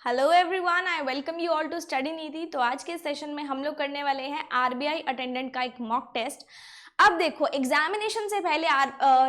Hello everyone, I welcome you all to study Nidhi. तो आज के सेशन में हम लोग करने वाले हैं आरबीआई अटेंडेंट का एक मॉक टेस्ट। अब देखो, एग्जामिनेशन से पहले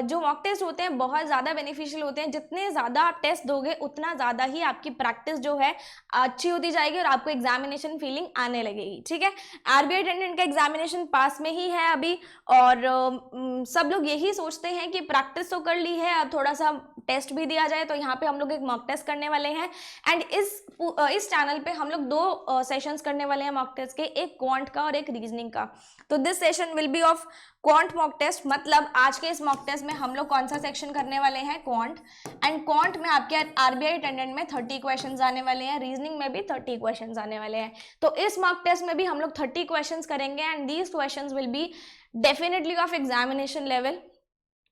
जो मॉक टेस्ट होते हैं बहुत ज़्यादा बेनिफिशियल होते हैं। जितने ज़्यादा आप टेस्ट दोगे उतना ज़्यादा ही आपकी प्रैक्टिस जो है अच्छी होती जाएगी और आपको एग्जामिनेशन फीलिंग आने लगेगी। ठीक है, आरबीआई अटेंडेंट का एग्जामिनेशन पास में ही है अभी, और सब लोग यही सोचते हैं कि प्रैक्टिस तो कर ली है, अब थोड़ा सा टेस्ट भी दिया जाए। तो यहाँ पे हम लोग एक मॉक टेस्ट करने वाले हैं एंड इस चैनल पे हम लोग दो सेशंस करने वाले हैं मॉक टेस्ट के, एक क्वांट का और एक रीजनिंग का। तो this session will be of quant mock test. मतलब आज के इस मॉक टेस्ट में हम लोग कौन सा सेक्शन करने वाले हैं, क्वांट। एंड क्वांट में आपके आरबीआई अटेंडेंट में 30 क्वेश्चंस आने वाले हैं, रीजनिंग में भी 30 क्वेश्चंस आने वाले हैं। तो इस मॉक टेस्ट में भी हम लोग 30 क्वेश्चंस करेंगे and these questions will be definitely of examination level.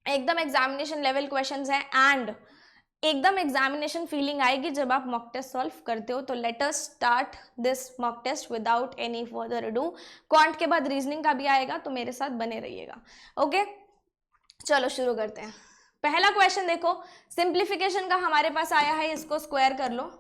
एकदम एग्जामिनेशन लेवल क्वेश्चंस हैं एंड एकदम एग्जामिनेशन फीलिंग आएगी जब आप मॉक टेस्ट सॉल्व करते हो। तो let us start this mock test without any further ado. Quant के बाद रीजनिंग का भी आएगा, तो मेरे साथ बने रहिएगा। ओके, चलो शुरू करते हैं। पहला क्वेश्चन देखो, सिंप्लीफिकेशन का हमारे पास आया है, इसको स्क्वायर कर लो,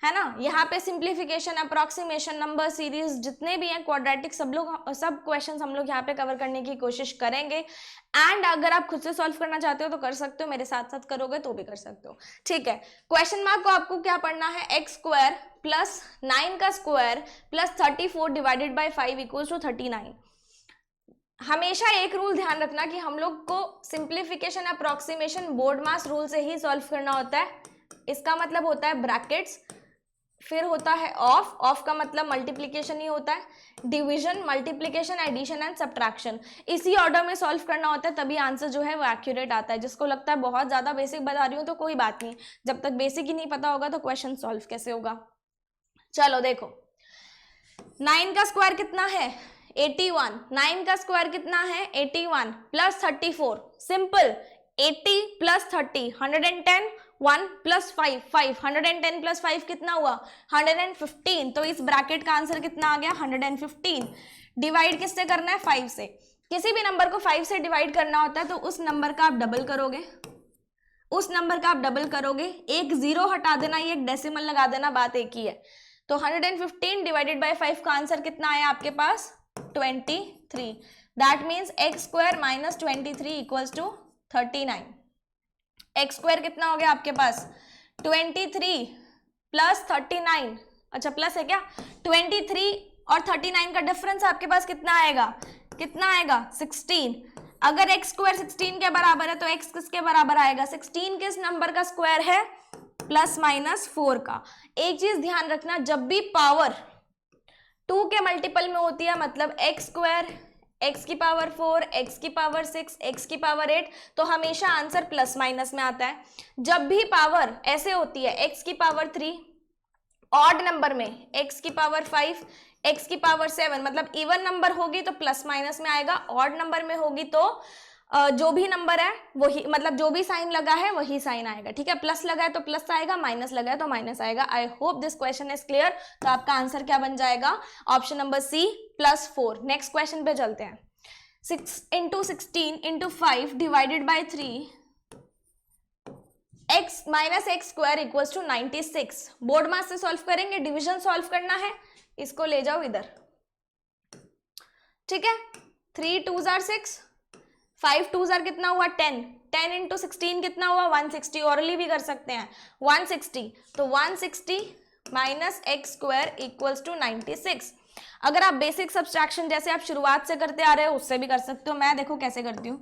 है ना। यहाँ पे सिंप्लीफिकेशन, अप्रोक्सीमेशन, नंबर सीरीज जितने भी हैं, क्वाड्रेटिक, सब क्वेश्चंस हम लोग यहाँ पे कवर करने की कोशिश करेंगे। एंड अगर आप खुद से सॉल्व करना चाहते हो तो कर सकते हो, मेरे साथ साथ करोगे तो भी कर सकते हो। ठीक है, क्वेश्चन मार्क को आपको क्या पढ़ना है, एक्स स्क्वायर प्लस 9 का square plus 34 divided by 5 equals to 39। हमेशा एक रूल ध्यान रखना कि हम लोग को सिंप्लीफिकेशन, अप्रोक्सीमेशन बोर्ड मास रूल से ही सॉल्व करना होता है। इसका मतलब होता है ब्रैकेट्स, फिर होता है ऑफ का मतलब मल्टीप्लिकेशन ही होता है, division, multiplication, addition and subtraction. इसी ऑर्डर में सॉल्व करना होता है, तभी आंसर जो है वो एक्यूरेट आता है। जिसको लगता है बहुत ज्यादा बेसिक बता रही हूँ तो कोई बात नहीं, जब तक बेसिक ही नहीं पता होगा तो क्वेश्चन सॉल्व कैसे होगा। चलो देखो, 9 का स्क्वायर कितना है, 81। 9 का स्क्वायर कितना है, 81 plus 34, simple. 80 plus 30 110, 1 plus 5 5, 110 plus 5 कितना हुआ, 115। तो इस ब्रैकेट का आंसर कितना आ गया, 115। डिवाइड किससे करना है, 5 से। किसी भी नंबर को 5 से डिवाइड करना होता है तो उस नंबर का आप डबल करोगे, उस नंबर का आप डबल करोगे, एक जीरो हटा देना, ये एक डेसिमल लगा देना, बात एक ही है। तो 115 डिवाइडेड बाई 5 का आंसर कितना आया आपके पास, 23। That means x square minus 23 equals to 39। X square कितना हो गया आपके पास, 23 प्लस 39, अच्छा प्लस है क्या, 23 और 39 का डिफरेंस आपके पास कितना आएगा, 16। अगर एक्स स्क्वायर 16 के बराबर है तो एक्स किसके बराबर आएगा, 16 किस नंबर का स्क्वायर है, प्लस माइनस 4 का। एक चीज ध्यान रखना, जब भी पावर 2 के मल्टीपल में होती है, मतलब एक्स स्क्वायर, एक्स की पावर 4, एक्स की पावर 6, एक्स की पावर 8, तो हमेशा आंसर प्लस माइनस में आता है। जब भी पावर ऐसे होती है, एक्स की पावर 3 ऑड नंबर में, एक्स की पावर 5, एक्स की पावर 7, मतलब इवन नंबर होगी तो प्लस माइनस में आएगा, ऑड नंबर में होगी तो जो भी नंबर है वही, मतलब जो भी साइन लगा है वही साइन आएगा। ठीक है, प्लस लगा है तो प्लस आएगा, माइनस लगा है तो माइनस आएगा। I hope this question is clear. तो आपका आंसर क्या बन जाएगा, option number C, +4। Next question पे चलते हैं। 6 into 16 into 5 divided by 3 x minus x square equals to 96। BODMAS से सॉल्व करेंगे, डिवीजन सॉल्व करना है, इसको ले जाओ इधर। ठीक है, 3 2 जार 6, 5 2 जार कितना हुआ, 10। 10 इंटू 16 कितना हुआ, 160। ऑरली भी कर सकते हैं, 160। तो 160 minus x square equals to 96। अगर आप बेसिक सब्सट्रैक्शन जैसे आप शुरुआत से करते आ रहे हो उससे भी कर सकते हो। मैं देखो कैसे करती हूँ,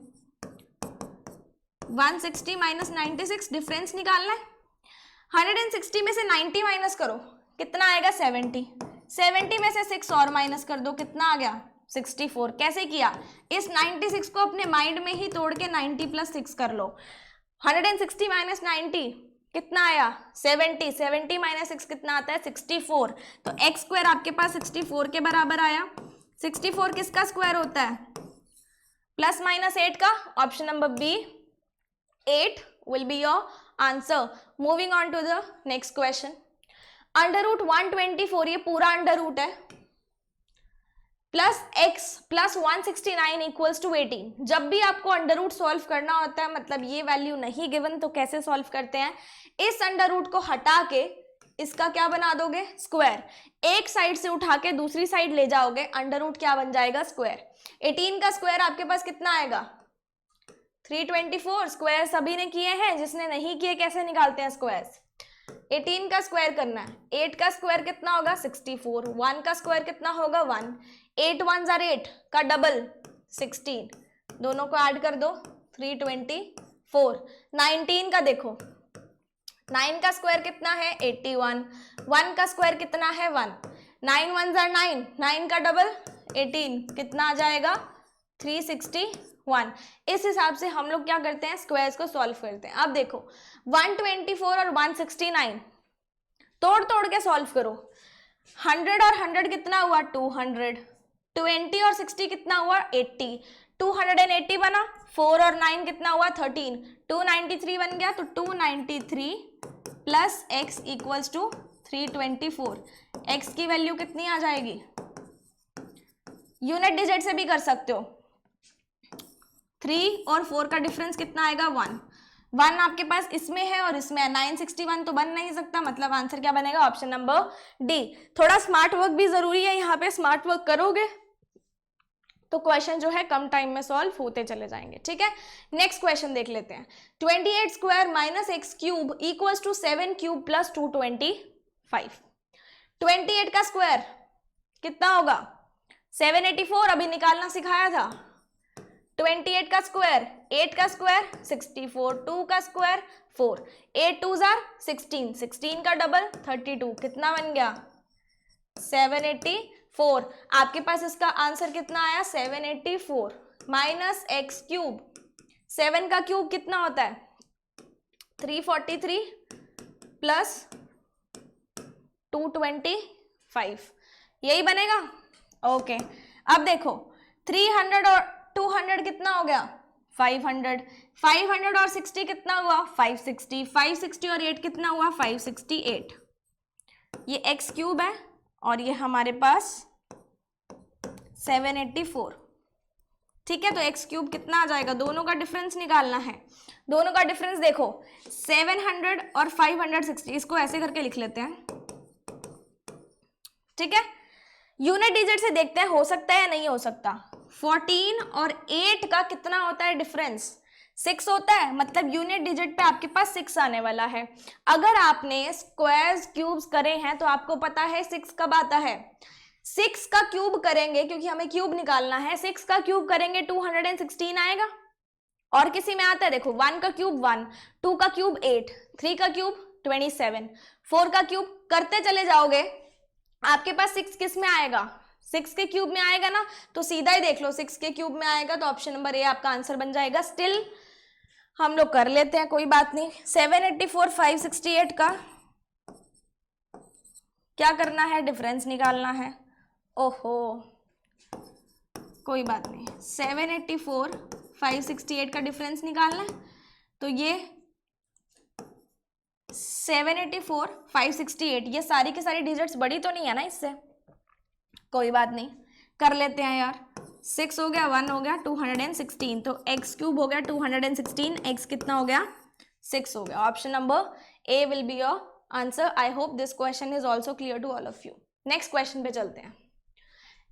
160 माइनस 96, डिफरेंस निकालना है। 160 में से 90 माइनस करो, कितना आएगा, 70। 70 में से 6 और माइनस कर दो, कितना आ गया, 64। कैसे किया, इस 96 को अपने माइंड में ही तोड़ के 90 प्लस 6 कर लो। 160 माइनस 90 कितना आया, 70। 70 माइनस 6 कितना आता है, 64। तो एक्स स्क्वायर आपके पास 64 के बराबर आया। 64 किसका स्क्वायर होता है, प्लस माइनस 8 का। Option number B, 8 will be your answer. Moving on to the next question. Under root 124, ये पूरा अंडर रूट है, plus x plus 169 equals to 18। जब भी आपको अंडर रूट सॉल्व करना होता है, मतलब ये वैल्यू नहीं गिवन, तो कैसे सॉल्व करते हैं, इस अंडर रूट को हटा के इसका क्या बना दोगे, स्क्वायर। एक साइड से उठा के दूसरी साइड ले जाओगे, अंडर रूट क्या बन जाएगा, स्क्वायर। 18 का स्क्वायर आपके पास कितना आएगा, 324। स्क्वायर सभी ने किए हैं, जिसने नहीं किए कैसे निकालते हैं स्क्वायर्स। 18 का स्क्वायर करना है, 8 का स्क्वायर कितना होगा 64, 1 का स्क्वायर कितना होगा 1, 8 1 जार 8 का डबल 16, दोनों को ऐड कर दो 324। 19 का देखो, 9 का स्क्वायर कितना है 81, 1 का स्क्वायर कितना है 1, 9 1 जार 9, 9 का डबल 18, कितना आ जाएगा 361। इस हिसाब से हम लोग क्या करते हैं, स्क्वायर्स को सॉल्व करते हैं। अब देखो 124 और 169 तोड़ तोड़ के सॉल्व करो। 100 और 100 कितना हुआ 200, 20 और 60 कितना हुआ 80, 280 बना, 4 और 9 कितना हुआ 13, 293 बन गया। तो 293 plus x equals to 324। x की वैल्यू कितनी आ जाएगी, यूनिट डिजिट से भी कर सकते हो। 3 और 4 का डिफरेंस कितना आएगा 1, 1 आपके पास इसमें है और इसमें है, 961 तो बन नहीं सकता, मतलब आंसर क्या बनेगा, ऑप्शन नंबर डी। थोड़ा स्मार्ट वर्क भी जरूरी है, यहाँ पे स्मार्ट वर्क करोगे तो क्वेश्चन जो है कम टाइम में सॉल्व होते चले जाएंगे, ठीक है। नेक्स्ट क्वेश्चन देख लेते हैं। 28 square minus x cube equals to 7 cube plus 225। 28 का स्क्वायर कितना होगा 784, अभी निकालना सिखाया था। 28 का स्क्वायर, 8 का स्क्वायर 64, 2 का स्क्वायर 4, 8 2 जार 16, 16 का डबल 32, कितना बन गया 784। आपके पास इसका आंसर कितना आया 784 माइनस एक्स क्यूब, 7 का क्यूब कितना होता है 343 प्लस 225, यही बनेगा। ओके अब देखो 300 और 200 कितना हो गया 500, 500 और 60 कितना हुआ 560, 560 और 8 कितना हुआ 568। ये एक्स क्यूब है और ये हमारे पास 784, ठीक है। तो एक्स क्यूब कितना आ जाएगा, दोनों का डिफरेंस निकालना है। दोनों का डिफरेंस देखो 700 और 560, इसको ऐसे करके लिख लेते हैं, ठीक है। यूनिट डिजिट से देखते हैं हो सकता है या नहीं हो सकता। 14 और 8 का कितना होता है डिफरेंस 6 होता है, मतलब यूनिट डिजिट पे आपके पास 6 आने वाला है। अगर आपने स्क्वायर्स क्यूब्स करे हैं तो आपको पता है 6 कब आता है, 6 का क्यूब करेंगे क्योंकि हमें क्यूब निकालना है, 6 का क्यूब करेंगे 216 आएगा। और किसी में आता है देखो 1 का क्यूब 1, 2 का क्यूब 8, 3 का क्यूब 27, 4 का क्यूब करते चले जाओगे, आपके पास 6 किस में आएगा 6 के क्यूब में आएगा ना, तो सीधा ही देख लो 6 के क्यूब में आएगा, तो ऑप्शन नंबर ए आपका आंसर बन जाएगा। स्टिल हम लोग कर लेते हैं, कोई बात नहीं। 784 568 का क्या करना है, डिफरेंस निकालना है। ओहो कोई बात नहीं, 784 568 का डिफरेंस निकालना है, तो ये 784 568, ये सारी की सारी डिजिट्स बड़ी तो नहीं है ना इससे, कोई बात नहीं कर लेते हैं यार। 6 हो गया, 1 हो गया, 216, तो एक्स क्यूब हो गया 216, एक्स कितना हो गया 6 हो गया। Option number A will be your answer. I hope this question is also clear to all of you. Next question पे चलते हैं।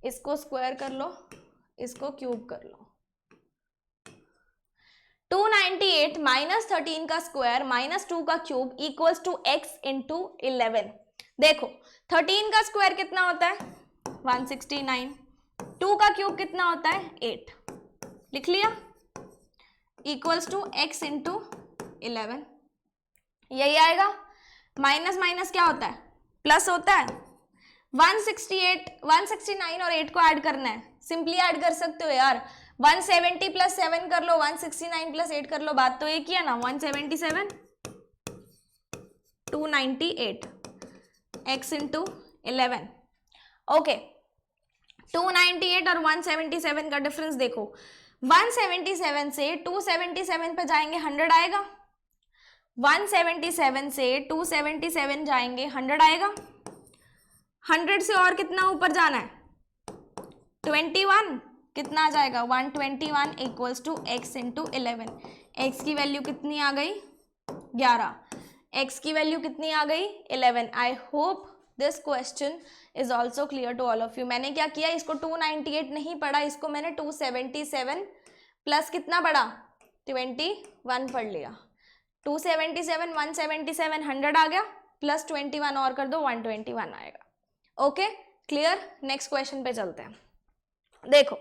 इसको स्क्वायर कर लो, इसको क्यूब कर लो। 298 माइनस 13 का स्क्वायर माइनस 2 का cube equals to x into 11। देखो 13 का स्क्वायर कितना होता है 169, 2 का क्यूब कितना होता है 8, लिख लिया, इक्वल्स टू एक्स इंटू 11, यही आएगा। माइनस माइनस क्या होता है प्लस होता है। 169 और 8 को ऐड करना है, सिंपली ऐड कर सकते हो यार, 170 प्लस 7 कर लो, 169 प्लस 8 कर लो, बात तो एक ही है ना। 177 298 x इंटू 11। ओके 298 और 177 का डिफरेंस देखो, 177 से 277 पे जाएंगे 100 आएगा, 177 से 277 जाएंगे 100 आएगा, 100 से और कितना ऊपर जाना है 21, कितना आ जाएगा 121 equals to x into 11। X की वैल्यू कितनी आ गई 11, x की वैल्यू कितनी आ गई 11। I hope this question is also clear to all of you. मैंने क्या किया, इसको 298 नहीं पढ़ा, इसको मैंने 277 प्लस कितना पढ़ा 21 पढ़ लिया। 277 177 100 आ गया, प्लस 21 और कर दो 121 आएगा। Okay clear. नेक्स्ट क्वेश्चन पे चलते हैं। देखो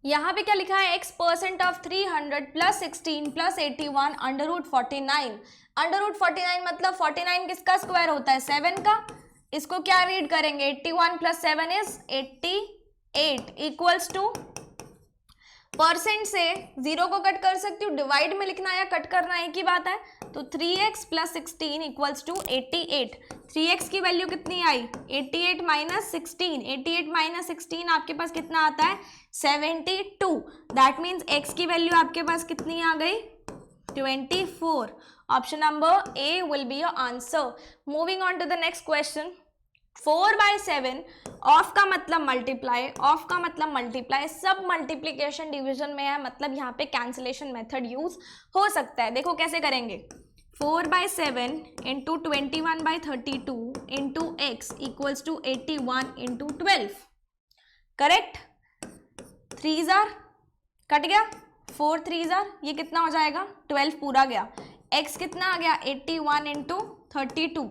यहाँ पे क्या लिखा है, x% of 300 plus 16 plus 81 under root 49। Under root 49 मतलब 49 किसका स्क्वायर होता है 7 का। इसको क्या रीड करेंगे 81 plus 7 is 88 equals two percent से 0 को कट कर सकती हूँ, डिवाइड में लिखना या कट करना एक ही बात है। तो 3x plus 16 equals to 88। 3x की वैल्यू कितनी आई 88 माइनस 16। 88 माइनस 16 आपके पास कितना आता है 72। दैट मीन्स x की वैल्यू आपके पास कितनी आ गई 24। Option number A will be your answer. Moving on to the next question. 4/7 of का मतलब मल्टीप्लाई, ऑफ का मतलब मल्टीप्लाई, सब मल्टीप्लीकेशन डिवीजन में है, मतलब यहाँ पे कैंसिलेशन मेथड यूज हो सकता है। देखो कैसे करेंगे, 4/7 into 21/32 into x equals to 81 into 12। Correct. 3 जार कट गया, 4 3 जार, ये कितना हो जाएगा 12 पूरा गया। एक्स कितना आ गया 81 इंटू 32।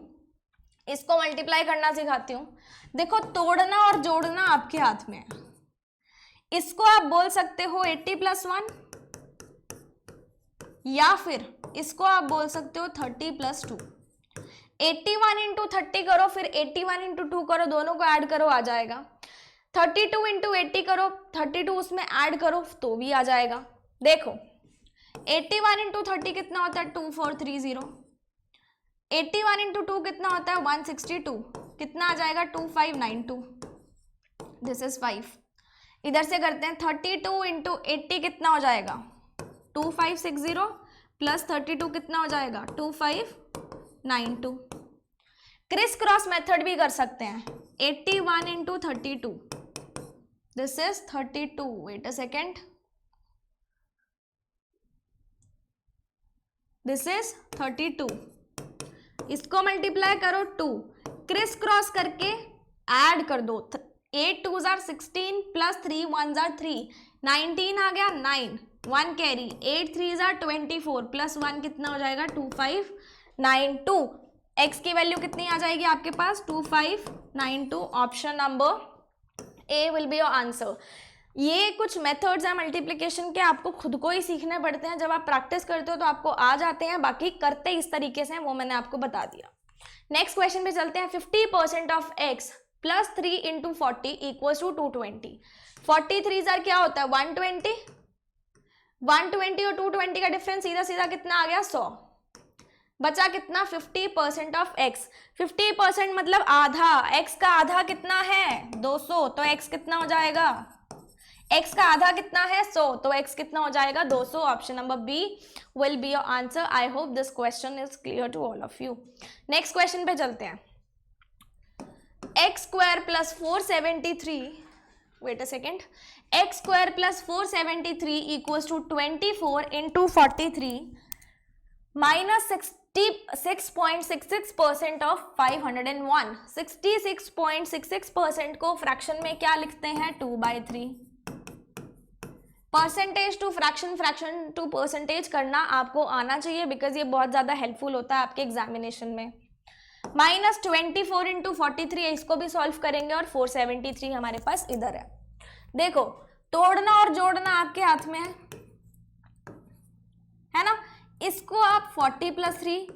इसको मल्टीप्लाई करना सिखाती हूँ। देखो तोड़ना और जोड़ना आपके हाथ में है। इसको आप बोल सकते हो 80 प्लस 1, या फिर इसको आप बोल सकते हो 30 प्लस 2। 81 इंटू 30 करो, फिर 81 इंटू 2 करो, दोनों को ऐड करो आ जाएगा। 32 इंटू 80 करो, 32 उसमें ऐड करो तो भी आ जाएगा। देखो 81 इंटू 30 कितना होता है 2430। 81 इंटू 2 कितना होता है 162, कितना आ जाएगा 2592। This is 5। इधर से करते हैं 32 इंटू 80 कितना हो जाएगा 2560 प्लस 32 कितना हो जाएगा 2592। क्रिस क्रॉस मेथड भी कर सकते हैं। 81 into 32, this is 32। Wait a second, this is 32। इसको मल्टीप्लाई करो 2, क्रिस क्रॉस करके ऐड कर दो। 8 2 जार 16 प्लस 3 1 जार 3, 19 आ गया 9, 1 कैरी, 8 3 जार 24 प्लस 1 कितना हो जाएगा 2592। एक्स की वैल्यू कितनी आ जाएगी आपके पास 2592। Option number A will be your answer. ये कुछ मेथड्स हैं मल्टीप्लिकेशन के, आपको खुद को ही सीखने पड़ते हैं। जब आप प्रैक्टिस करते हो तो आपको आ जाते हैं, बाकी करते इस तरीके से वो मैंने आपको बता दिया। नेक्स्ट क्वेश्चन पे चलते हैं। 50% of x plus 3 into 40 equals to 220। 43 जार क्या होता है 120। 120 और 220 का डिफरेंस सीधा सीधा कितना आ गया 100। बचा कितना 50% ऑफ x। 50% मतलब आधा, x का आधा कितना है 200, तो x कितना हो जाएगा, x का आधा कितना है 100, तो x कितना हो जाएगा 200। Option number B will be your answer. I hope this question is clear to all of you. Next question पे चलते हैं। x square plus 473, wait a second, x square plus 473 equals to 24 into 43 minus 66.66% of 501। 66.66% को fraction में क्या लिखते हैं 2/3। Percentage to fraction, fraction to percentage करना आपको आना चाहिए, बिकॉज ये बहुत ज़्यादा हेल्पफुल होता है आपके एग्जामिनेशन में। माइनस 24 इंटू 43 है, इसको भी सॉल्व करेंगे, और 473 हमारे पास इधर है। देखो तोड़ना और जोड़ना आपके हाथ में है ना। इसको आप 40 प्लस 3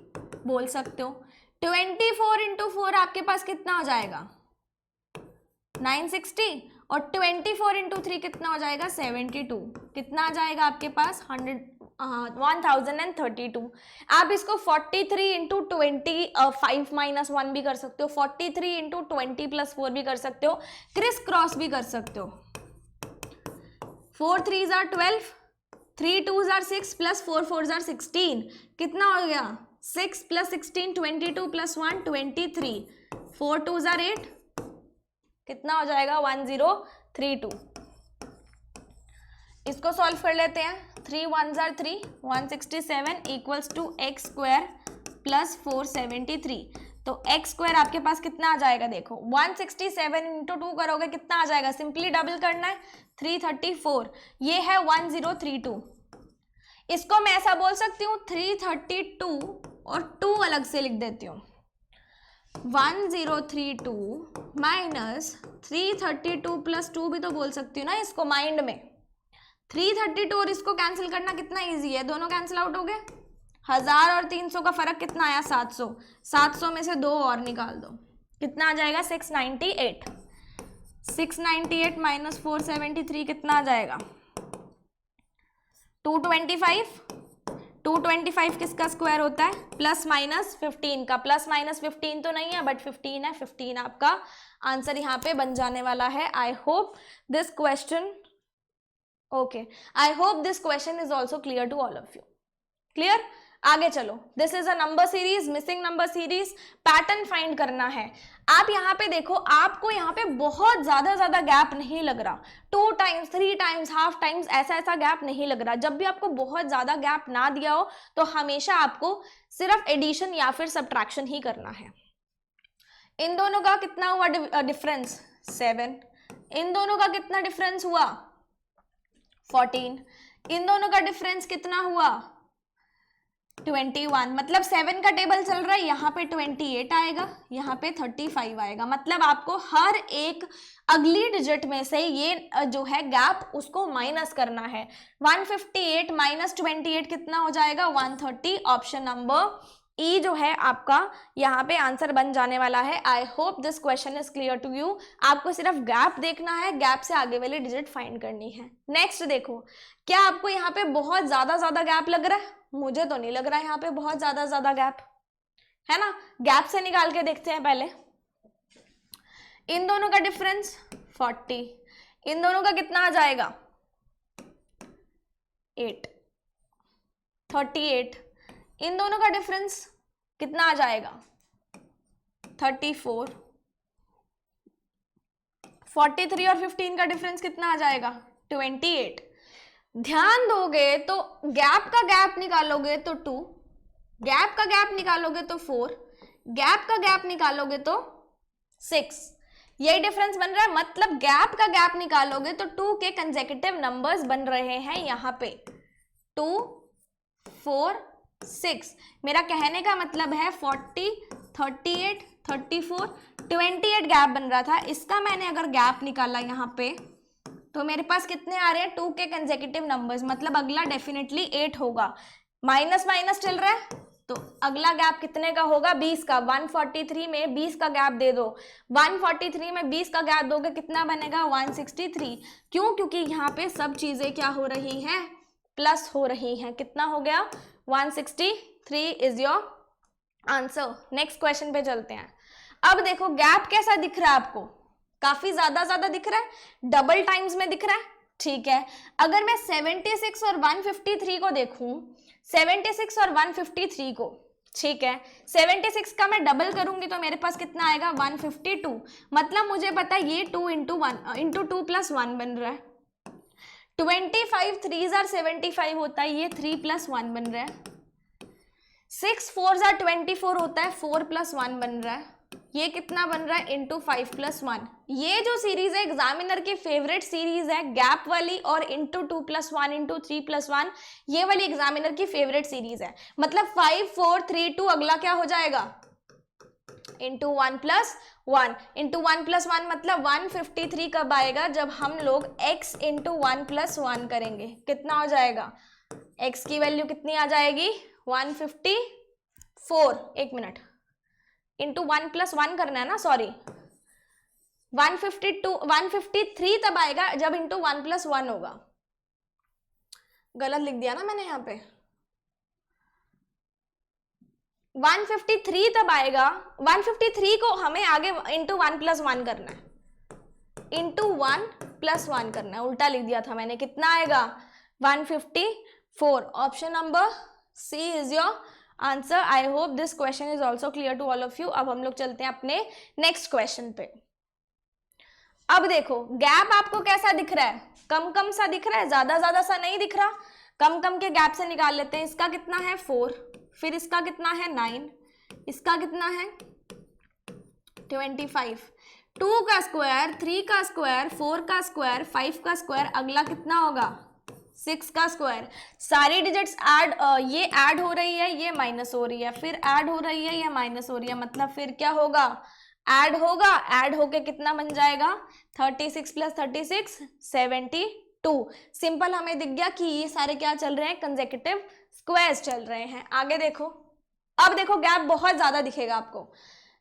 बोल सकते हो। 24 इंटू 4 आपके पास कितना हो जाएगा 960, और 24 इंटू 3 कितना हो जाएगा 72। कितना आ जाएगा आपके पास 1032। आप इसको 43 इंटू 25 माइनस 1 भी कर सकते हो, 43 इंटू 20 प्लस 4 भी कर सकते हो, क्रिस क्रॉस भी कर सकते हो। 4 3 जार 12, 3 2 जार 6 प्लस 4 4 जार 16, कितना हो गया 6 प्लस 16 22 प्लस 1 23, 4 2 जार 8, कितना हो जाएगा 1032। इसको सॉल्व कर लेते हैं। 3 1 जार 3, 167 equals to x square plus 473, तो x स्क्वायर आपके पास कितना आ जाएगा, देखो 167 इंटू 2 करोगे कितना आ जाएगा, सिंपली डबल करना है 334, ये है 1032। इसको मैं ऐसा बोल सकती हूँ 332 और 2 अलग से लिख देती हूँ, 1032 माइनस 332 प्लस 2 भी तो बोल सकती हूँ ना इसको माइंड में। 332 और इसको कैंसिल करना कितना इजी है, दोनों कैंसिल आउट हो गए। 1000 और 300 का फर्क कितना आया, 700। 700 में से 2 और निकाल दो, कितना आ जाएगा 698। 698 माइनस 473 कितना आ जाएगा 225। 225 किसका स्क्वायर होता है, प्लस माइनस 15 का। प्लस माइनस 15 तो नहीं है बट 15 है, 15 आपका आंसर यहाँ पे बन जाने वाला है। I hope this question is also clear to all of you. Clear, आगे चलो। This is a number series, missing number series, pattern find करना है। आप यहाँ पे देखो, आपको यहाँ पे बहुत ज्यादा गैप नहीं लग रहा, 2 टाइम्स 3 टाइम्स हाफ टाइम्स ऐसा गैप नहीं लग रहा। जब भी आपको बहुत ज्यादा गैप ना दिया हो तो हमेशा आपको सिर्फ एडिशन या फिर सब्ट्रैक्शन ही करना है। इन दोनों का कितना हुआ डिफरेंस, 7। इन दोनों का कितना डिफरेंस हुआ, 14। इन दोनों का डिफरेंस कितना हुआ, 21। मतलब 7 का टेबल चल रहा है, यहाँ पे 28 आएगा, यहाँ पे 35 आएगा। मतलब आपको हर एक अगली डिजिट में से ये जो है गैप उसको माइनस करना है। 158 माइनस 28 कितना हो जाएगा, 130। ऑप्शन नंबर ई जो है आपका यहाँ पे आंसर बन जाने वाला है। I hope this question is clear to you. आपको सिर्फ गैप देखना है, गैप से आगे वाली डिजिट फाइंड करनी है। नेक्स्ट देखो, क्या आपको यहाँ पे बहुत ज्यादा गैप लग रहा है, मुझे तो नहीं लग रहा है यहाँ पे बहुत ज्यादा गैप है ना। गैप से निकाल के देखते हैं पहले। इन दोनों का डिफरेंस 40, इन दोनों का कितना आ जाएगा 8, 38। इन दोनों का डिफरेंस कितना आ जाएगा 34। 43 और 15 का डिफरेंस कितना आ जाएगा 28। ध्यान दोगे तो गैप का गैप निकालोगे तो 2, गैप का गैप निकालोगे तो 4, गैप का गैप निकालोगे तो 6। यही डिफरेंस बन रहा है। मतलब गैप का गैप निकालोगे तो 2 के कंसेक्यूटिव नंबर्स बन रहे हैं यहाँ पे 2, 4, 6। मेरा कहने का मतलब है 40, 38, 34, 28 गैप बन रहा था। इसका मैंने अगर गैप निकाला यहाँ पे तो मेरे पास कितने आ रहे हैं 2 के कंसेक्यूटिव नंबर्स। मतलब अगला डेफिनेटली 8 होगा। माइनस माइनस चल रहा है तो अगला गैप कितने का होगा 20 का। 143 में 20 का गैप दे दो, 143 में 20 का गैप दोगे कितना बनेगा 163। क्यों, क्योंकि यहाँ पे सब चीजें क्या हो रही हैं, प्लस हो रही हैं। कितना हो गया 163 is your answer. Next question पे चलते हैं। अब देखो गैप कैसा दिख रहा है आपको, काफी ज्यादा दिख रहा है, डबल टाइम्स में दिख रहा है। ठीक है, अगर मैं 76 और 153 को देखूं, 76 और 153 को, ठीक है, 76 का मैं डबल करूंगी तो मेरे पास कितना आएगा 152। मतलब मुझे पता है ये 2 इंटू 2 प्लस 1 बन रहा है। 25 3s are 75 होता है, ये 3 प्लस 1 बन रहा है। 6 4s are 24 होता है, 4 प्लस 1 बन रहा है। ये कितना बन रहा है इंटू 5 प्लस 1। ये जो सीरीज है एग्जामिनर की फेवरेट सीरीज है, गैप वाली और इंटू 2 प्लस 1 इंटू 3 प्लस 1, ये वाली एग्जामिनर की फेवरेट सीरीज है। मतलब 5 4 3 2 अगला क्या हो जाएगा इंटू 1 प्लस 1 इंटू 1 प्लस 1। मतलब 153 कब आएगा, जब हम लोग x इंटू 1 प्लस 1 करेंगे। कितना हो जाएगा, x की वैल्यू कितनी आ जाएगी 154। एक मिनट, इंटू 1 प्लस 1 करना है ना, सॉरी 153 तब आएगा जब इंटू 1 प्लस 1 होगा। गलत लिख दिया ना मैंने यहाँ पे, 153 तब आएगा। 153 को हमें आगे इंटू 1 प्लस 1 करना है, इंटू 1 प्लस 1 करना है, उल्टा लिख दिया था मैंने। कितना आएगा 154। Option number C is your answer. I hope this question is also clear to all of you. अब हम लोग चलते हैं अपने नेक्स्ट क्वेश्चन पे। अब देखो गैप आपको कैसा दिख रहा है, कम सा दिख रहा है, ज्यादा सा नहीं दिख रहा। कम के गैप से निकाल लेते हैं। इसका कितना है 4, फिर इसका कितना है 9, इसका कितना है 25, 2 का स्क्वायर, 3 का स्क्वायर, 4 का स्क्वायर, 5 का स्क्वायर, अगला कितना होगा 6 का स्क्वायर। सारी डिजिट्स ऐड, ये ऐड हो रही है, ये माइनस हो रही है, फिर ऐड हो रही है, ये माइनस हो रही है, मतलब फिर क्या होगा ऐड होगा, ऐड होके कितना बन जाएगा 36 प्लस 36 72। सिंपल हमें दिख गया कि ये सारे क्या चल रहे हैं कंसेक्यूटिव स्क्वायर्स चल रहे हैं। आगे देखो, अब देखो गैप बहुत ज्यादा दिखेगा आपको,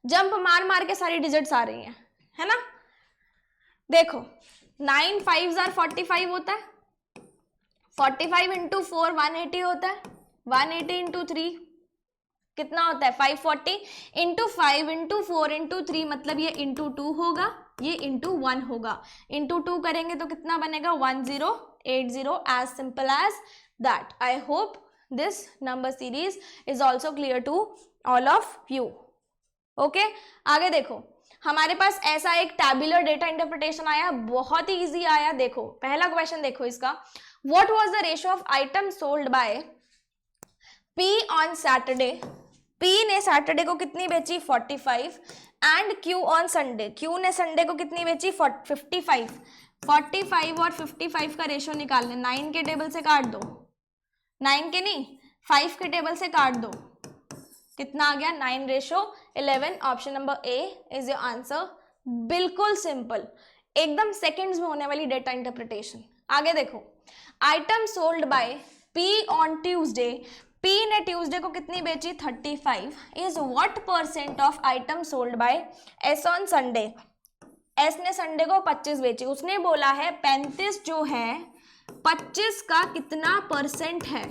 जंप मार मार के सारी डिजिट्स आ रही हैं, है ना। देखो 9 5 45 होता है, 45 इंटू 4 180 होता है, 180 इंटू 3 कितना होता है 540, इंटू 5 इंटू 4 इंटू 3 मतलब ये इंटू 2 होगा, ये इंटू 1 होगा, इंटू 2 करेंगे तो कितना बनेगा 1080, as simple as that. I hope this number series is also clear to all of you. Okay, आगे देखो, हमारे पास ऐसा एक टैबुलर डेटा इंटरप्रिटेशन आया, बहुत ही इजी आया। देखो पहला क्वेश्चन देखो इसका, what was the ratio of item sold by P on Saturday. P ने सैटरडे को कितनी बेची 45, and Q on Sunday, Q ने संडे को कितनी बेची 55। 45 और 55 का रेशियो निकालना, 9 के टेबल से काट दो, 9 के नहीं 5 के टेबल से काट दो, कितना आ गया 9:11। Option number A is your answer. बिल्कुल सिंपल, एकदम सेकंड्स में होने वाली डेटा इंटरप्रिटेशन। आगे देखो, item sold by P on Tuesday, P ने ट्यूसडे को कितनी बेची 35, is what percent of item sold bye S on Sunday. S ने संडे को 25 बेची, उसने बोला है 35 जो है 25 का कितना परसेंट है,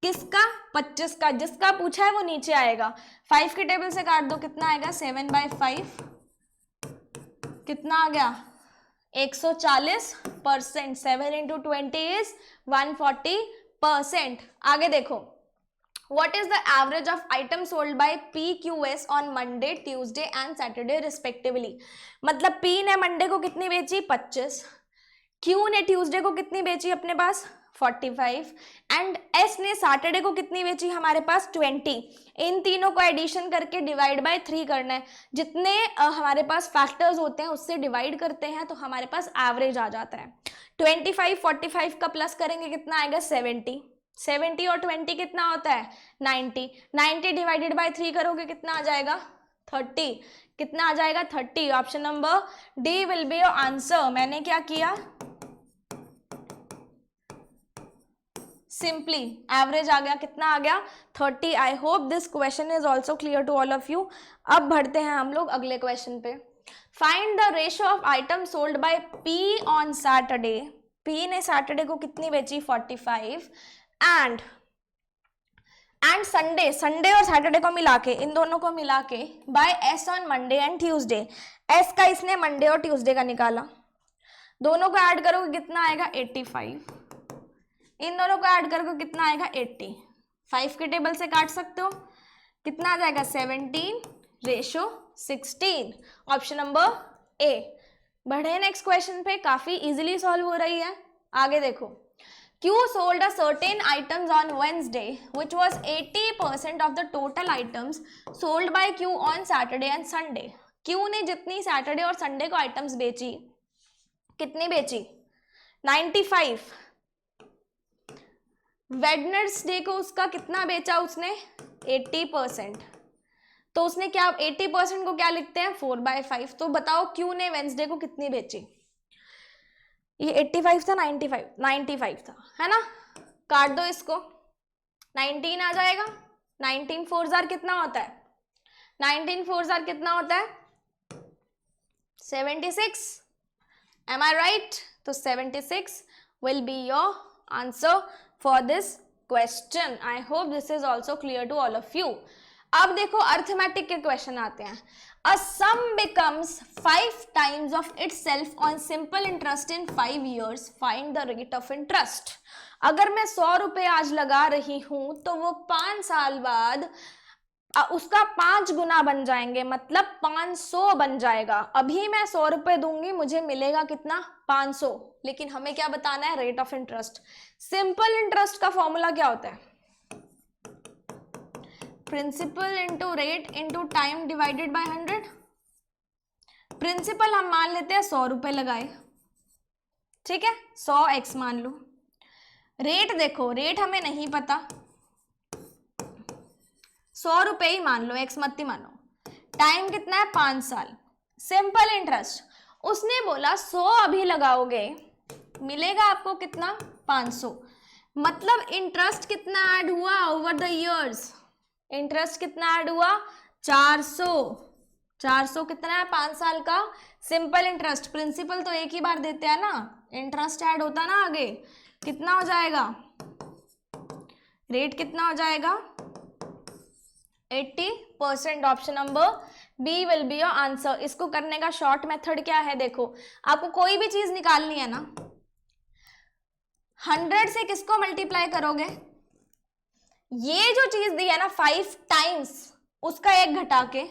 किसका 25 का, जिसका पूछा है वो नीचे आएगा। 5 के टेबल से काट दो, कितना आएगा 7/5, कितना आ गया 140%। 7 इंटू 20 इज 140%। आगे देखो, what is the average of items sold by PQS on Monday, Tuesday and Saturday respectively। मतलब P ने मंडे को कितनी बेची 25, Q ने ट्यूसडे को कितनी बेची अपने पास 45, एंड S ने सैटरडे को कितनी बेची हमारे पास 20। इन तीनों को एडिशन करके डिवाइड बाय 3 करना है, जितने हमारे पास फैक्टर्स होते हैं उससे डिवाइड करते हैं तो हमारे पास एवरेज आ जाता है। 25 45 का प्लस करेंगे कितना आएगा 70, 70 और 20 कितना होता है 90, 90 डिवाइडेड बाय 3 करोगे कितना आ जाएगा 30, कितना आ जाएगा 30। Option number D will be your answer. मैंने क्या किया, सिंपली एवरेज आ गया, कितना आ गया 30। I hope this question is also clear to all of you. अब बढ़ते हैं हम लोग अगले क्वेश्चन पे। Find the ratio of item sold by P on Saturday. P ने सैटरडे को कितनी बेची 45, एंड संडे, संडे और सैटरडे को मिला के, इन दोनों को मिला के by S on Monday and Tuesday. S का इसने मंडे और ट्यूसडे का निकाला, दोनों को ऐड करोगे कितना आएगा 85, इन दोनों को ऐड करोगे कितना आएगा 80। 5 के टेबल से काट सकते हो, कितना आ जाएगा 17:16। ऑप्शन नंबर ए। बढ़े नेक्स्ट क्वेश्चन पे, काफी इजीली सॉल्व हो रही है। आगे देखो, Q sold a certain items on Wednesday which was 80% of the total items sold by Q on Saturday and Sunday। Q ने जितनी सैटरडे और संडे को आइटम्स बेची, कितनी बेची 95। वेडनेसडे को उसका कितना बेचा उसने 80%, तो उसने क्या 80% को क्या लिखते हैं 4/5। तो बताओ Q ने वेडनेसडे को कितनी बेची, ये 85 था 95 था, है ना। काट दो इसको, 19 आ जाएगा। 19 4 कितना होता है 19 4 कितना होता है 76। Am I right. तो 76 will be your answer for this question. I hope this is also clear to all of you. अब देखो अर्थमेटिक के क्वेश्चन आते हैं। A sum becomes 5 times of itself on simple interest in 5 years. Find the rate of interest. अगर मैं 100 रुपए आज लगा रही हूं तो वो 5 साल बाद उसका 5 गुना बन जाएंगे, मतलब 500 बन जाएगा। अभी मैं 100 रुपए दूंगी, मुझे मिलेगा कितना 500, लेकिन हमें क्या बताना है rate of interest. Simple interest का फॉर्मूला क्या होता है principal into rate into time divided by 100। Principal हम मान लेते हैं 100 रुपए लगाए, ठीक है, 100x मान लो। रेट देखो, रेट हमें नहीं पता, 100 रुपए ही मान लो, x मत ही मानो। टाइम कितना है, 5 साल। सिंपल इंटरेस्ट, उसने बोला 100 अभी लगाओगे मिलेगा आपको कितना, 500। मतलब इंटरेस्ट कितना ऐड हुआ ओवर द इयर्स, इंटरेस्ट कितना ऐड हुआ, 400। 400 कितना है, 5 साल का सिंपल इंटरेस्ट। प्रिंसिपल तो एक ही बार देते हैं ना, इंटरेस्ट ऐड होता ना आगे। कितना हो जाएगा, रेट कितना हो जाएगा, 80%। Option number B will be your answer. इसको करने का शॉर्ट मेथड क्या है, देखो आपको कोई भी चीज निकालनी है ना, 100 से किसको मल्टीप्लाई करोगे, ये जो चीज दी है ना 5 टाइम्स, उसका एक घटा के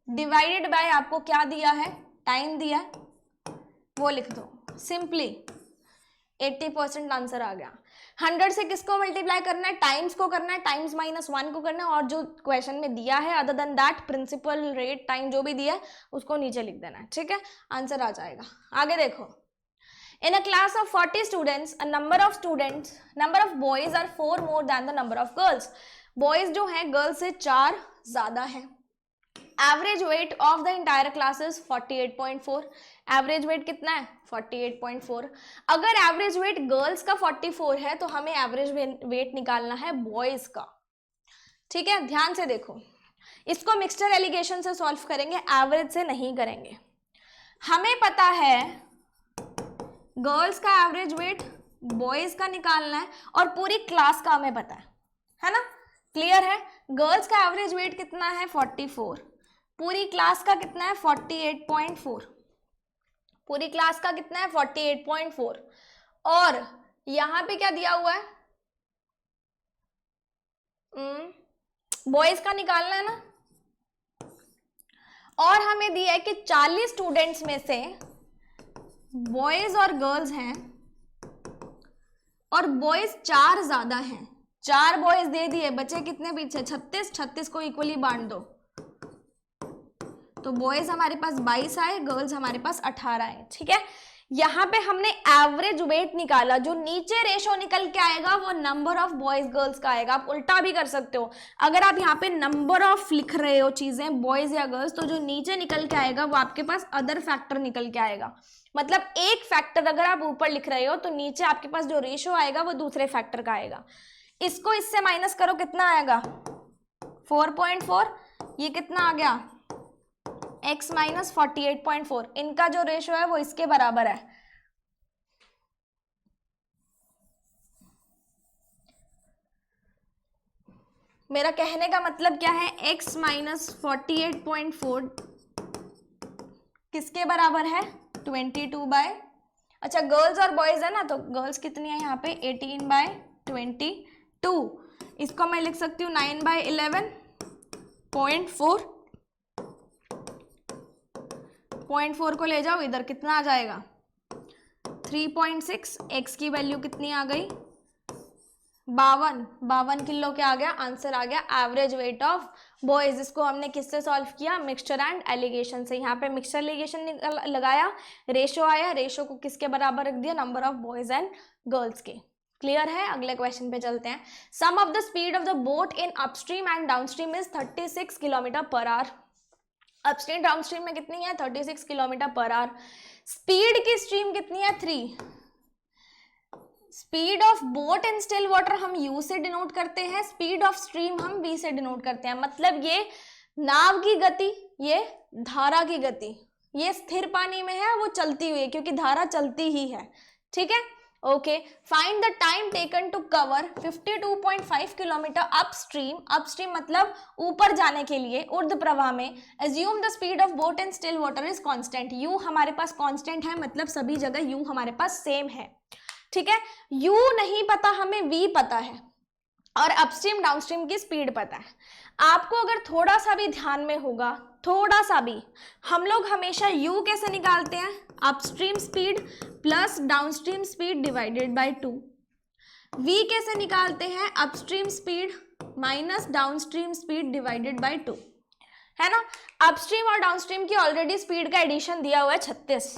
डिवाइडेड बाय आपको क्या दिया है, टाइम दिया है, वो लिख दो सिंपली। 80% आंसर आ गया। 100 से किसको मल्टीप्लाई करना है, टाइम्स को करना है, टाइम्स -1 को करना है, और जो क्वेश्चन में दिया है other than that principal rate time जो भी दिया है उसको नीचे लिख देना है, ठीक है, आंसर आ जाएगा। आगे देखो, in a class of 40 students a number of boys are 4 more than the number of girls. Boys जो है गर्ल्स से 4 ज्यादा है। Average weight of the entire class is 48.4। Average weight कितना है, 48.4। अगर एवरेज वेट गर्ल्स का 44 है तो हमें एवरेज वेट निकालना है बॉयज का, ठीक है, ध्यान से देखो। इसको मिक्सचर एलिगेशन से सॉल्व करेंगे, एवरेज से नहीं करेंगे। हमें पता है गर्ल्स का एवरेज वेट बॉयज का निकालना है, और पूरी क्लास का हमें पता है ना, क्लियर है। गर्ल्स का एवरेज वेट कितना है, 44। पूरी क्लास का कितना है, 48.4। पूरी क्लास का कितना है, 48.4। और यहां पे क्या दिया हुआ है, बॉयज का निकालना है ना, और हमें दिया है कि 40 स्टूडेंट्स में से बॉयज और गर्ल्स हैं, और बॉयज 4 ज्यादा हैं। 4 बॉयज दे दिए, बचे कितने पीछे, 36। 36 को इक्वली बांट दो, तो बॉयज हमारे पास 22 आए, गर्ल्स हमारे पास 18 आए, ठीक है। यहाँ पे हमने एवरेज वेट निकाला, जो नीचे रेशो निकल के आएगा वो नंबर ऑफ बॉयज गर्ल्स का आएगा। आप उल्टा भी कर सकते हो, अगर आप यहाँ पे नंबर ऑफ लिख रहे हो चीजें बॉयज या गर्ल्स, तो जो नीचे निकल के आएगा वो आपके पास अदर फैक्टर निकल के आएगा। मतलब एक फैक्टर अगर आप ऊपर लिख रहे हो तो नीचे आपके पास जो रेशो आएगा वो दूसरे फैक्टर का आएगा। इसको इससे माइनस करो, कितना आएगा, 4.4। ये कितना आ गया, x - 48.4। इनका जो रेशो है वो इसके बराबर है। मेरा कहने का मतलब क्या है, x - 48.4 किसके बराबर है, 22 बाय, अच्छा गर्ल्स और बॉयज है ना, तो गर्ल्स कितनी है यहाँ पे, 18/22। इसको मैं लिख सकती हूँ 9/11.4। 0.4 को ले जाओ इधर, कितना आ जाएगा, 3.6। x की वैल्यू कितनी आ गई, 52 किलो क्या आ गया, आंसर आ गया एवरेज वेट ऑफ बॉयज। इसको हमने किससे सॉल्व किया, मिक्सचर एंड एलिगेशन से। यहाँ पे मिक्सचर एलिगेशन लगाया, रेशो आया, रेशो को किसके बराबर रख दिया, number of boys and girls के। क्लियर है, अगले क्वेश्चन पे चलते हैं। Sum of the speed of the boat in upstream and downstream is 36 km/h। Upstream downstream में कितनी है, 36 km/h। स्पीड की स्ट्रीम कितनी है, 3। Speed of boat in still water हम u से डिनोट करते हैं, स्पीड ऑफ स्ट्रीम हम v से डिनोट करते हैं। मतलब ये नाव की गति, ये धारा की गति, ये स्थिर पानी में है, वो चलती हुई है क्योंकि धारा चलती ही है, ठीक है। Okay, find the time taken to cover 52.5 kilometre upstream. Upstream मतलब ऊपर जाने के लिए, ऊर्ध्व प्रवाह में। Assume the speed of boat in still water is constant. u हमारे पास कांस्टेंट है, मतलब सभी जगह u हमारे पास सेम है, ठीक है। u नहीं पता, हमें v पता है, और अपस्ट्रीम डाउनस्ट्रीम की स्पीड पता है। आपको अगर थोड़ा सा भी ध्यान में होगा, थोड़ा सा भी, हम लोग हमेशा u कैसे निकालते हैं, upstream speed plus downstream speed divided by 2। v कैसे निकालते हैं, upstream speed minus downstream speed divided by 2, है ना। अपस्ट्रीम और डाउनस्ट्रीम की ऑलरेडी स्पीड का एडिशन दिया हुआ है 36,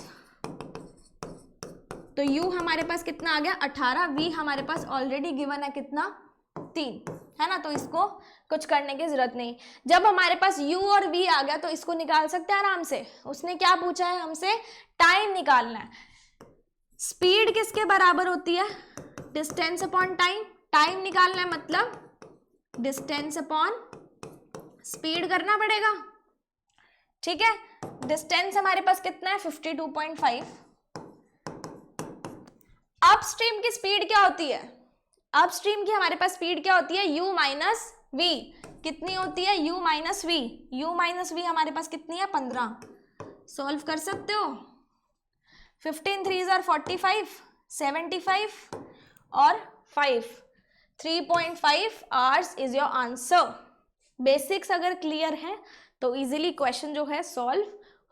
तो u हमारे पास कितना आ गया 18, v हमारे पास ऑलरेडी गिवन है कितना 3, है ना, तो इसको कुछ करने की जरूरत नहीं। जब हमारे पास u और v आ गया तो इसको निकाल सकते हैं आराम से। उसने क्या पूछा है हमसे, टाइम निकालना है। स्पीड किसके बराबर होती है, डिस्टेंस अपॉन टाइम। टाइम निकालना है मतलब डिस्टेंस अपॉन स्पीड करना पड़ेगा, ठीक है। डिस्टेंस हमारे पास कितना है 52.5। अपस्ट्रीम की स्पीड क्या होती है, अपस्ट्रीम की हमारे पास स्पीड क्या होती है u माइनस वी। कितनी होती है u minus v, u minus v हमारे पास कितनी है 15। सॉल्व कर सकते हो, 15 3 are 45, 75 और 5, 3.5 hours is your answer. Basics अगर क्लियर है तो इजीली क्वेश्चन जो है सॉल्व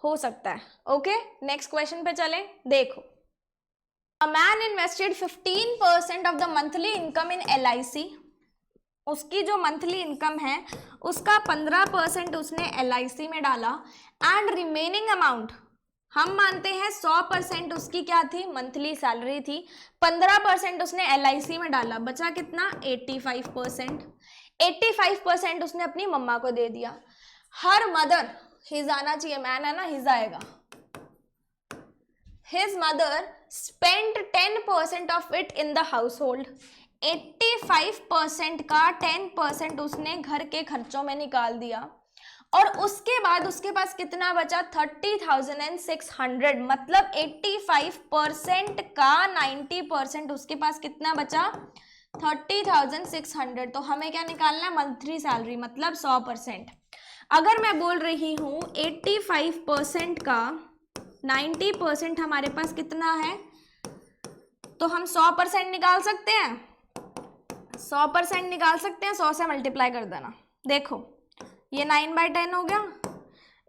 हो सकता है। ओके, नेक्स्ट क्वेश्चन पे चलें। देखो, a man invested 15% of the monthly income in LIC। उसकी जो मंथली इनकम है उसका 15% उसने LIC में डाला, एंड रिमेनिंग अमाउंट हम मानते हैं 100% उसकी क्या थी, मंथली सैलरी थी। 15% उसने LIC में डाला, बचा कितना 85%। 85% उसने अपनी मम्मा को दे दिया। हर मदर, हिज आना चाहिए, मैन है ना, हिज आएगा। His mother spent 10% of it in the household। 85% का 10% उसने घर के खर्चों में निकाल दिया, और उसके बाद उसके पास कितना बचा 30,600। मतलब 85% का 90% उसके पास कितना बचा 30,600। तो हमें क्या निकालना है, मंथली सैलरी, मतलब 100%। अगर मैं बोल रही हूं 85% का 90% हमारे पास कितना है, तो हम 100% निकाल सकते हैं, 100% निकाल सकते हैं। 100 से मल्टीप्लाई कर देना। देखो ये 9/10 हो गया,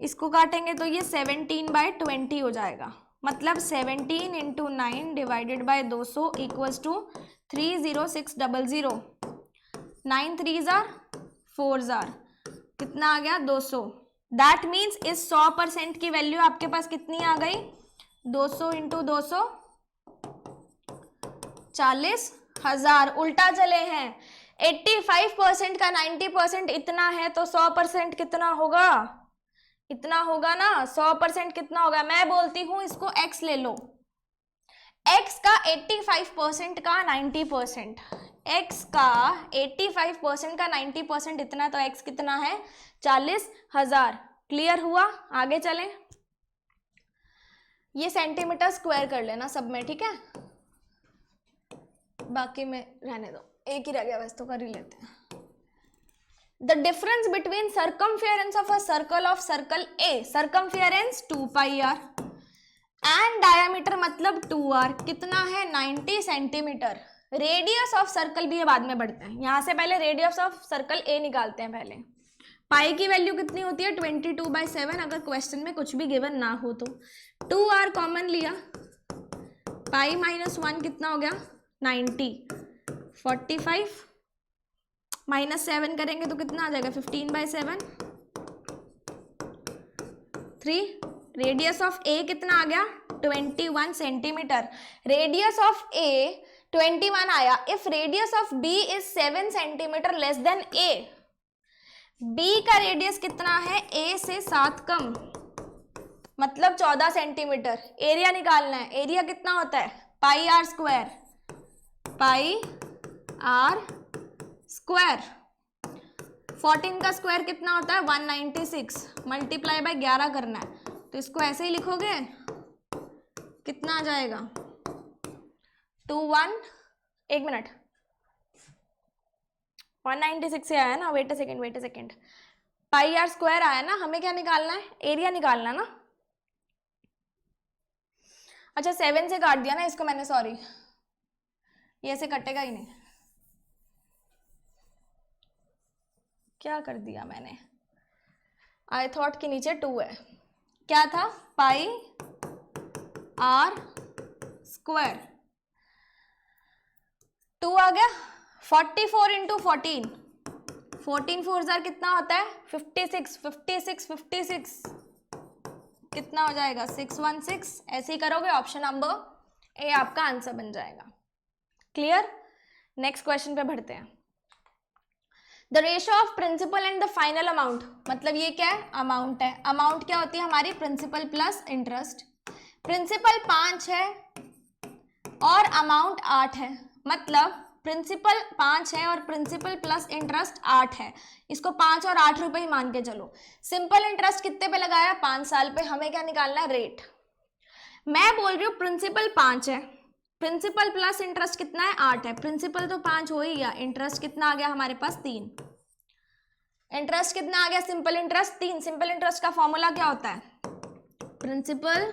इसको काटेंगे तो ये 17/20 हो जाएगा। मतलब 17 into 9 divided by 200 equals to 30600। 9 3 जार 4 जार, कितना आ गया 200। दैट मीन्स इस 100% की वैल्यू आपके पास कितनी आ गई, 200 इंटू 200 40,000। उल्टा चले हैं, 85% का 90% इतना है, तो 100% कितना होगा, इतना होगा ना। 100% कितना होगा, मैं बोलती हूं इसको x ले लो। x का 85% का 90%, x का 85% का 90% इतना, तो x कितना है 40,000। क्लियर हुआ, आगे चलें। ये सेंटीमीटर स्क्वायर कर लेना सब में, ठीक है, बाकी में रहने दो, एक ही रह गया बस, तो कर ही लेते हैं। The difference between circumference of a circle of circle A, circumference 2πr and diameter मतलब 2r, कितना है 90 सेंटीमीटर। रेडियस ऑफ सर्कल भी बाद में बढ़ते हैं, यहां से पहले रेडियस ऑफ सर्कल ए निकालते हैं पहले। पाई की वैल्यू कितनी होती है 22/7, अगर क्वेश्चन में कुछ भी गिवन ना हो तो। 2r कॉमन लिया, पाई -1 कितना हो गया 90, 45 -7 करेंगे तो कितना आ जाएगा 15/7, 3। रेडियस ऑफ ए कितना आ गया 21 सेंटीमीटर। रेडियस ऑफ ए 21 आया। If radius of B is 7 centimetre less than A, B का रेडियस कितना है ए से 7 कम, मतलब 14 सेंटीमीटर। एरिया निकालना है, एरिया कितना होता है pi are square, pi are square. 14 का स्क्वायर कितना होता है 196, मल्टीप्लाई बाय 11 करना है, तो इसको ऐसे ही लिखोगे, कितना आ जाएगा 21, एक मिनट 196 से आया ना, wait a second, pi are square आया ना, हमें क्या निकालना है एरिया निकालना ना। अच्छा 7 से काट दिया ना इसको मैंने, सॉरी, ये ऐसे कटेगा ही नहीं, क्या कर दिया मैंने, आई थॉट कि नीचे 2 है, क्या था पाई आर स्क्वायर, 2 आ गया। 44 इंटू 14 14 4 जार कितना होता है 56, 56 56 कितना हो जाएगा 616। ऐसे ही करोगे, ऑप्शन नंबर ए आपका आंसर बन जाएगा। क्लियर? नेक्स्ट क्वेश्चन पे बढ़ते हैं। The ratio of principal and the final amount, मतलब ये क्या है, अमाउंट है। अमाउंट क्या होती है हमारी, प्रिंसिपल प्लस इंटरेस्ट। प्रिंसिपल 5 है और अमाउंट 8 है, मतलब प्रिंसिपल 5 है और प्रिंसिपल प्लस इंटरेस्ट 8 है। इसको 5 और 8 रुपए ही मान के चलो। सिंपल इंटरेस्ट कितने पे लगाया, 5 साल पे। हमें क्या निकालना है, रेट। मैं बोल रही हूँ प्रिंसिपल 5 है, प्रिंसिपल प्लस इंटरेस्ट कितना है, 8 है। प्रिंसिपल तो 5 हो ही गया, इंटरेस्ट कितना आ गया हमारे पास, 3। इंटरेस्ट कितना आ गया, सिंपल इंटरेस्ट 3। सिंपल इंटरेस्ट का फॉर्मूला क्या होता है, principal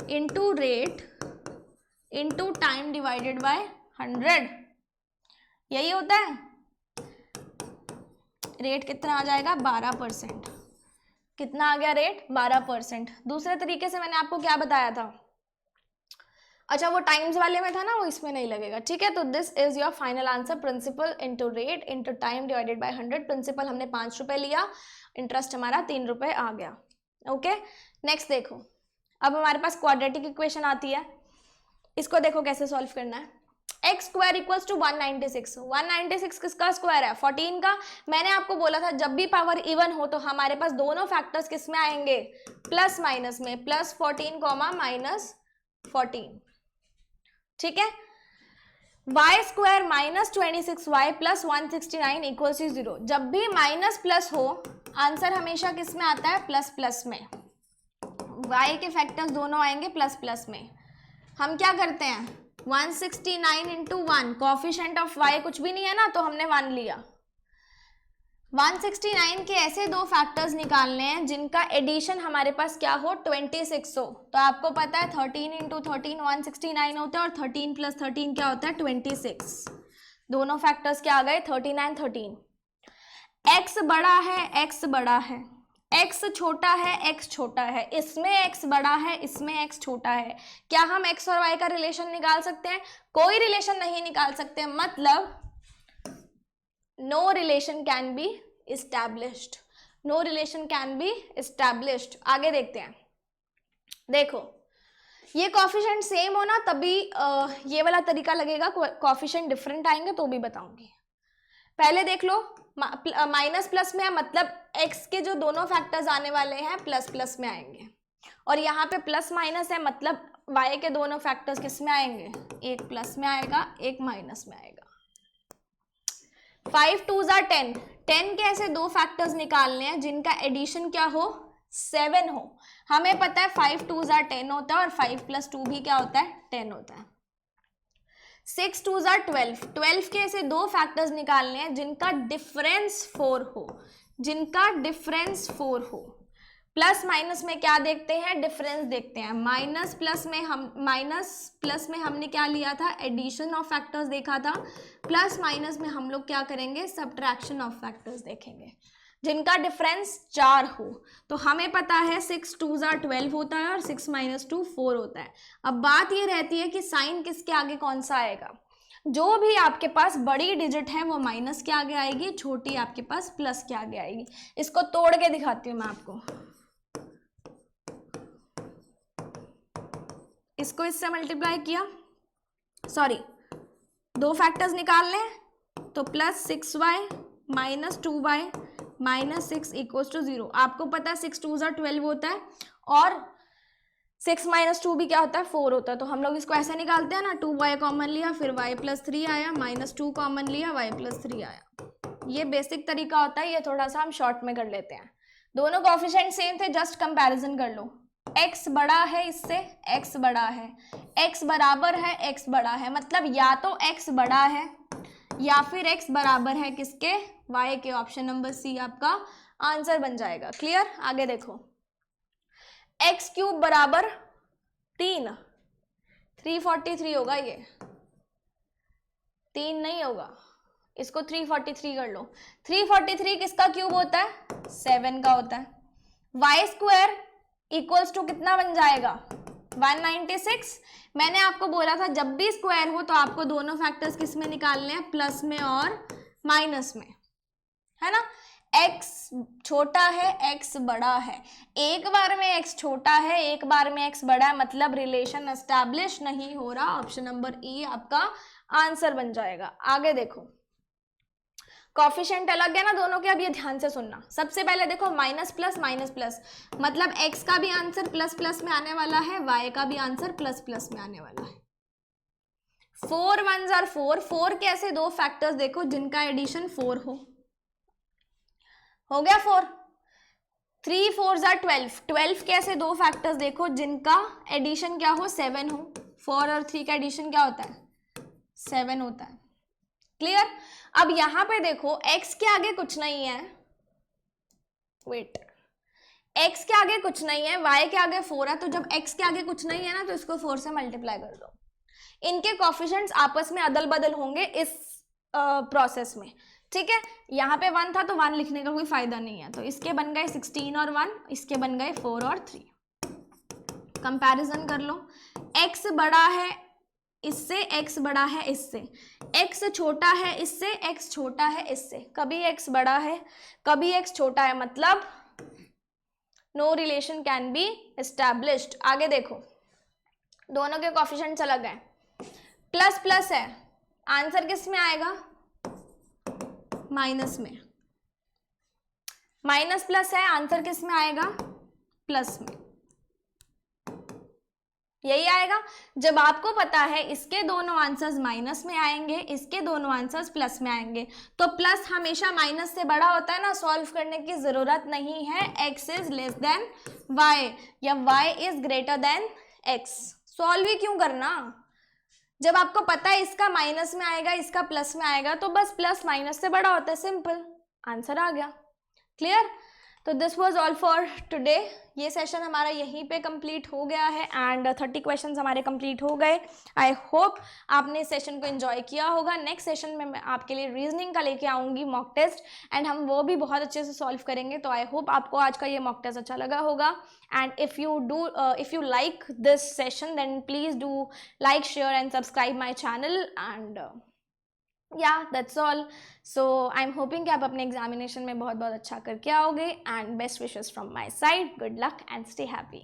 into rate into time divided by 100, यही होता है। रेट कितना आ जाएगा, 12%। कितना आ गया रेट, 12%। दूसरे तरीके से मैंने आपको क्या बताया था, अच्छा वो टाइम्स वाले में था ना, वो इसमें नहीं लगेगा, ठीक है। तो this is your final answer, principal into rate into time divided by 100। Principal हमने 5 रुपए लिया, इंटरेस्ट हमारा 3 रुपए आ गया। ओके, नेक्स्ट देखो। अब हमारे पास क्वाड्रेटिक इक्वेशन आती है, इसको देखो कैसे सॉल्व करना है। X square equals to 196। 196 किसका स्क्वायर है, 14 का। मैंने आपको बोला था जब भी पावर इवन हो तो हमारे पास दोनों फैक्टर्स किस में आएंगे, प्लस माइनस में, प्लस 14 कॉमा माइनस 14, ठीक है। Y square minus 26y plus 169 equals to 0। जब भी माइनस प्लस हो आंसर हमेशा किस में आता है, प्लस प्लस में। y के फैक्टर्स दोनों आएंगे प्लस प्लस में। हम क्या करते हैं, 169 इंटू 1, कॉफिशिएंट ऑफ y कुछ भी नहीं है ना, तो हमने 1 लिया। 169 के ऐसे दो फैक्टर्स निकालने हैं जिनका एडिशन हमारे पास क्या हो, 26 हो। तो आपको पता है 13 इंटू 13 169 होता है और 13 प्लस 13 क्या होता है, 26। दोनों फैक्टर्स क्या आ गए, 39 13। x बड़ा है, x बड़ा है, x छोटा है, x छोटा है, इसमें x बड़ा है, इसमें x छोटा है। क्या हम x और y का रिलेशन निकाल सकते हैं, कोई रिलेशन नहीं निकाल सकते, मतलब no relation can be established, no relation can be established. आगे देखते हैं। देखो ये कॉफिशिएंट सेम हो ना तभी ये वाला तरीका लगेगा, कॉफिशिएंट डिफरेंट आएंगे तो भी बताऊंगी। पहले देख लो, माइनस प्लस में है, मतलब x के जो दोनों फैक्टर्स आने वाले हैं प्लस प्लस में आएंगे, और यहाँ पे प्लस माइनस है, मतलब y के दोनों फैक्टर्स किस में आएंगे, एक प्लस में आएगा, एक माइनस में आएगा। 5 2 जार 10, 10 के ऐसे दो फैक्टर्स निकालने हैं जिनका एडिशन क्या हो, 7 हो। हमें पता है 5 2 जार 10 होता है और 5 प्लस 2 भी क्या होता है, 10 होता है। 6 2 जार 12, 12 के ऐसे दो फैक्टर्स निकालने हैं जिनका डिफरेंस 4 हो, जिनका डिफरेंस 4 हो। प्लस माइनस में क्या देखते हैं, डिफरेंस देखते हैं। माइनस प्लस में हमने क्या लिया था, एडिशन ऑफ फैक्टर्स देखा था। प्लस माइनस में हम लोग क्या करेंगे, सब्ट्रैक्शन ऑफ फैक्टर्स देखेंगे जिनका डिफरेंस 4 हो। तो हमें पता है 6 2 जार 12 होता है और 6 माइनस 2 4 होता है। अब बात ये रहती है कि साइन किसके आगे कौन सा आएगा, जो भी आपके पास बड़ी डिजिट है वो माइनस के आगे आएगी, छोटी आपके पास प्लस के आगे आएगी। इसको तोड़ के दिखाती हूँ मैं आपको, इसको इससे मल्टीप्लाई किया, सॉरी दो फैक्टर्स निकालने हैं, तो plus 6y minus 2y minus 6 equals to 0। आपको पता है 6 2 जार 12 होता है और 6 माइनस 2 भी क्या होता है, 4 होता है। तो हम लोग इसको ऐसे निकालते हैं ना, 2y कॉमन लिया, फिर y प्लस 3 आया, माइनस 2 कॉमन लिया, y प्लस 3 आया। ये बेसिक तरीका होता है, ये थोड़ा सा हम शॉर्ट में कर लेते हैं। दोनों कोएफिशिएंट सेम थे, जस्ट कंपैरिजन कर लो। x बड़ा है इससे, x बड़ा है, x बराबर है, x बड़ा है, मतलब या तो x बड़ा है या फिर x बराबर है किसके, y के। ऑप्शन नंबर सी आपका आंसर बन जाएगा। क्लियर? आगे देखो, x क्यूब बराबर 3, 343 होगा, ये 3 नहीं होगा, इसको 343 कर लो। 343 किसका क्यूब होता है, 7 का होता है। y स्क्वायर इक्वल्स टू कितना बन जाएगा, 196। मैंने आपको बोला था जब भी स्क्वायर हो तो आपको दोनों फैक्टर्स किस में निकालने हैं, प्लस में और माइनस में, है ना। x छोटा है, x बड़ा है, एक बार में x छोटा है, एक बार में x बड़ा है, मतलब रिलेशन एस्टैब्लिश नहीं हो रहा। ऑप्शन नंबर ई आपका आंसर बन जाएगा। आगे देखो, कॉफिशिएंट अलग है ना दोनों के। अब ये ध्यान से सुनना। सबसे पहले देखो माइनस प्लस मतलब x का भी आंसर प्लस प्लस में आने वाला है, y का भी आंसर प्लस प्लस में आने वाला है। 4 1s आर 4, 4 के ऐसे दो फैक्टर्स देखो जिनका एडिशन 4 हो गया 4। 3 4s आर 12, 12 के ऐसे दो फैक्टर्स देखो जिनका एडिशन क्या हो, 7 हो। 4 और 3 का एडिशन क्या होता है, 7 होता है। क्लियर। अब यहां पे देखो x के आगे कुछ नहीं है, वेट, x के आगे कुछ नहीं है, y के आगे 4 है, तो जब x के आगे कुछ नहीं है ना तो इसको 4 से मल्टीप्लाई कर दो। इनके कोफिशिएंट्स आपस में अदल बदल होंगे इस प्रोसेस में, ठीक है। यहाँ पे 1 था तो 1 लिखने का कोई फायदा नहीं है, तो इसके बन गए 16 और 1, इसके बन गए 4 और 3। कंपैरिजन कर लो, x बड़ा है इससे, x बड़ा है इससे, x छोटा है इससे, x छोटा है इससे, कभी x बड़ा है कभी x छोटा है, मतलब no relation can be established. आगे देखो, दोनों के कोफिशिएंट्स अलग हैं। प्लस प्लस है, आंसर किस में आएगा, माइनस में। माइनस प्लस है, आंसर किस में आएगा, प्लस में। यही आएगा। जब आपको पता है इसके दोनों आंसर्स माइनस में आएंगे, इसके दोनों आंसर्स प्लस में आएंगे, तो प्लस हमेशा माइनस से बड़ा होता है ना, सॉल्व करने की जरूरत नहीं है। x is less than y या y is greater than x। Solve ही क्यों करना, जब आपको पता है इसका माइनस में आएगा, इसका प्लस में आएगा, तो बस प्लस माइनस से बड़ा होता है, सिंपल, आंसर आ गया। क्लियर। तो this was all for today. ये सेशन हमारा यहीं पे कंप्लीट हो गया है एंड 30 क्वेश्चंस हमारे कंप्लीट हो गए। आई होप आपने इस सेशन को एंजॉय किया होगा। नेक्स्ट सेशन में मैं आपके लिए रीजनिंग का लेके आऊँगी मॉक टेस्ट एंड हम वो भी बहुत अच्छे से सॉल्व करेंगे। तो आई होप आपको आज का ये मॉक टेस्ट अच्छा लगा होगा and if you like this session then please do like, share and subscribe my channel and yeah, that's all. So I'm hoping कि आप अपने एग्जामिनेशन में बहुत बहुत अच्छा करके आओगे and best wishes from my side. Good luck and stay happy.